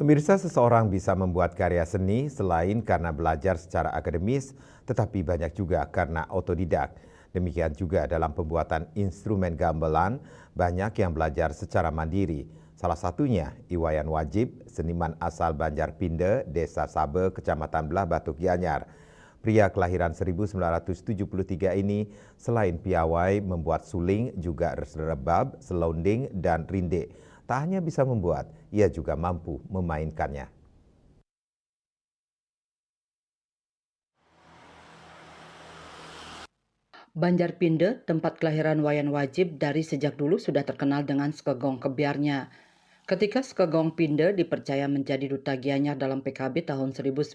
Pemirsa, seseorang bisa membuat karya seni selain karena belajar secara akademis, tetapi banyak juga karena otodidak. Demikian juga dalam pembuatan instrumen gamelan, banyak yang belajar secara mandiri. Salah satunya Iwayan Wajib, seniman asal Banjarpinde, Desa Sabe, Kecamatan Belah Batu Gianyar. Pria kelahiran 1973 ini selain piawai membuat suling, juga rebab, selonding, dan rinde. Tak hanya bisa membuat, ia juga mampu memainkannya. Banjarpinde, tempat kelahiran Wayan Wajib, dari sejak dulu sudah terkenal dengan skegong kebiarnya. Ketika Skegong Pinde dipercaya menjadi duta Gianyar dalam PKB tahun 1993,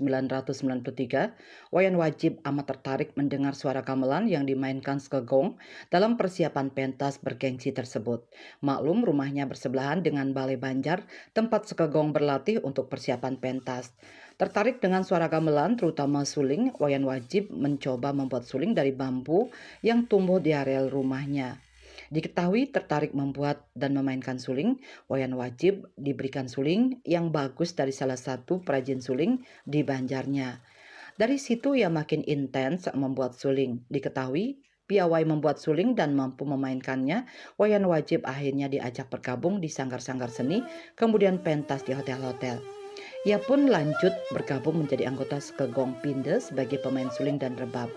Wayan Wajib amat tertarik mendengar suara gamelan yang dimainkan Skegong dalam persiapan pentas bergengsi tersebut. Maklum rumahnya bersebelahan dengan Balai Banjar, tempat Skegong berlatih untuk persiapan pentas. Tertarik dengan suara gamelan, terutama suling, Wayan Wajib mencoba membuat suling dari bambu yang tumbuh di areal rumahnya. Diketahui tertarik membuat dan memainkan suling, Wayan Wajib diberikan suling yang bagus dari salah satu perajin suling di Banjarnya. Dari situ ia makin intens membuat suling. Diketahui piawai membuat suling dan mampu memainkannya, Wayan Wajib akhirnya diajak bergabung di sanggar-sanggar seni, kemudian pentas di hotel-hotel. Ia pun lanjut bergabung menjadi anggota Skegong Pinde sebagai pemain suling dan rebab.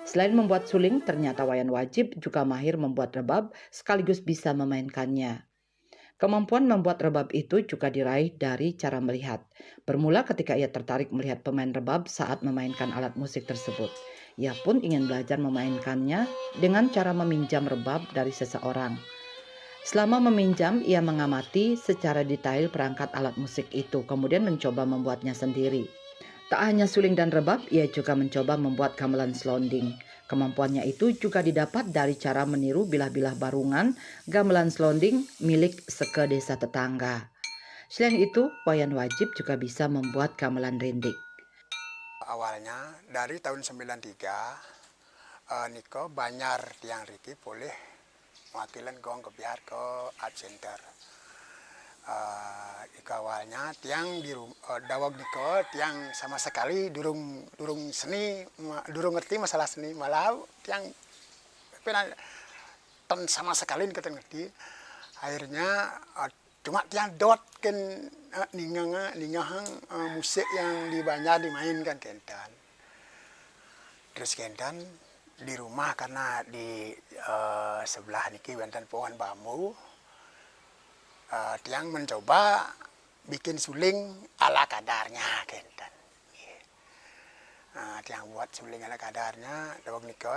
Selain membuat suling, ternyata Wayan Wajib juga mahir membuat rebab sekaligus bisa memainkannya. Kemampuan membuat rebab itu juga diraih dari cara melihat. Bermula ketika ia tertarik melihat pemain rebab saat memainkan alat musik tersebut. Ia pun ingin belajar memainkannya dengan cara meminjam rebab dari seseorang. Selama meminjam, ia mengamati secara detail perangkat alat musik itu, kemudian mencoba membuatnya sendiri. Tak hanya suling dan rebab, ia juga mencoba membuat gamelan selonding. Kemampuannya itu juga didapat dari cara meniru bilah-bilah barungan gamelan selonding milik seke desa tetangga. Selain itu, Wayan Wajib juga bisa membuat gamelan rindik. Awalnya dari tahun 93, Niko Banyar tiang Riki boleh wakilan gong kebiar ke art center. Iko awalnya tiang di dawag Niko tiang sama sekali durung seni, durung ngerti masalah seni, malah tiang ten sama sekali Niko ngerti. Akhirnya cuma tiang dot kan ningang musik yang di Banjar dimainkan kentan. Terus kentan di rumah karena di sebelah niki wonten pohon bambu, tiang mencoba bikin suling ala kadarnya kentan. Tiang buat suling ala kadarnya, dawag niko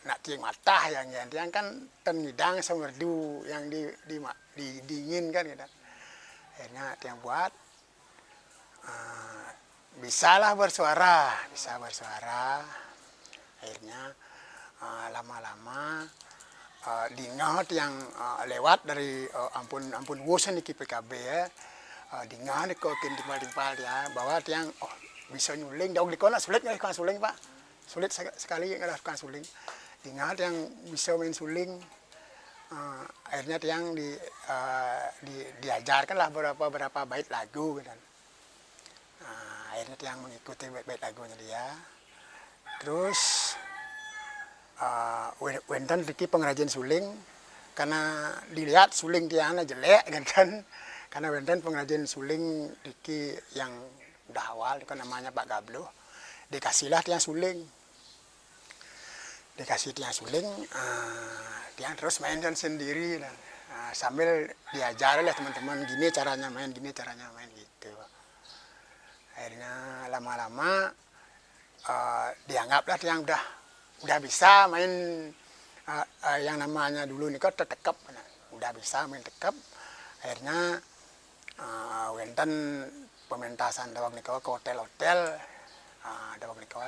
nak tiang matah yang tiang kan tenidang semerdu yang dingin kan gitu. Akhirnya tiang buat bisa bersuara. Akhirnya lama-lama dingat yang lewat dari ampun wusen di PKB ya, dingat kok timpal ya bahwa tiang bisa nyuling, daun dikona sulit nggak kan suling pak, sulit sekali nggak suling, dingat yang bisa main suling. Akhirnya tiang diajarkan lah beberapa bait lagu gitu. Akhirnya tiang mengikuti bait lagunya dia. Terus wenten Riki pengrajin suling, karena dilihat suling tiangnya jelek kan, karena wenten pengrajin suling Riki yang udah awal itu namanya Pak Gablo, dikasihlah tiang suling, tiang terus mainkan sendiri sambil diajar oleh teman-teman gini caranya main gitu. Akhirnya lama-lama dianggaplah tiang udah bisa main yang namanya dulu nih kok tekep, udah bisa main tekep. Akhirnya wenten pementasan dawag niko ke hotel-hotel, dawag niko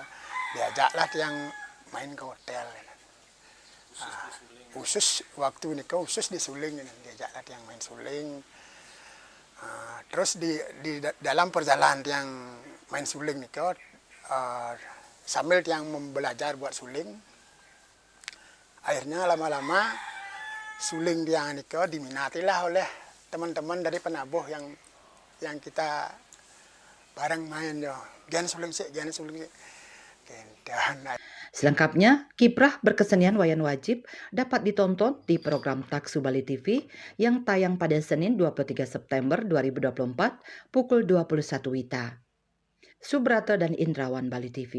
diajaklah tiang main ke hotel. Khusus waktu niko khusus di suling, diajaklah tiang main suling. Terus di dalam perjalanan tiang main suling niko, sambil tiang belajar buat suling, akhirnya lama-lama suling tiang niko diminatilah oleh teman-teman dari penabuh yang kita bareng main yo. Gen sebelum sih. Gentan. Selengkapnya, kiprah berkesenian wayan wajib dapat ditonton di program Taksu Bali TV yang tayang pada Senin 23 September 2024 pukul 21 WITA. Subrata dan Indrawan, Bali TV.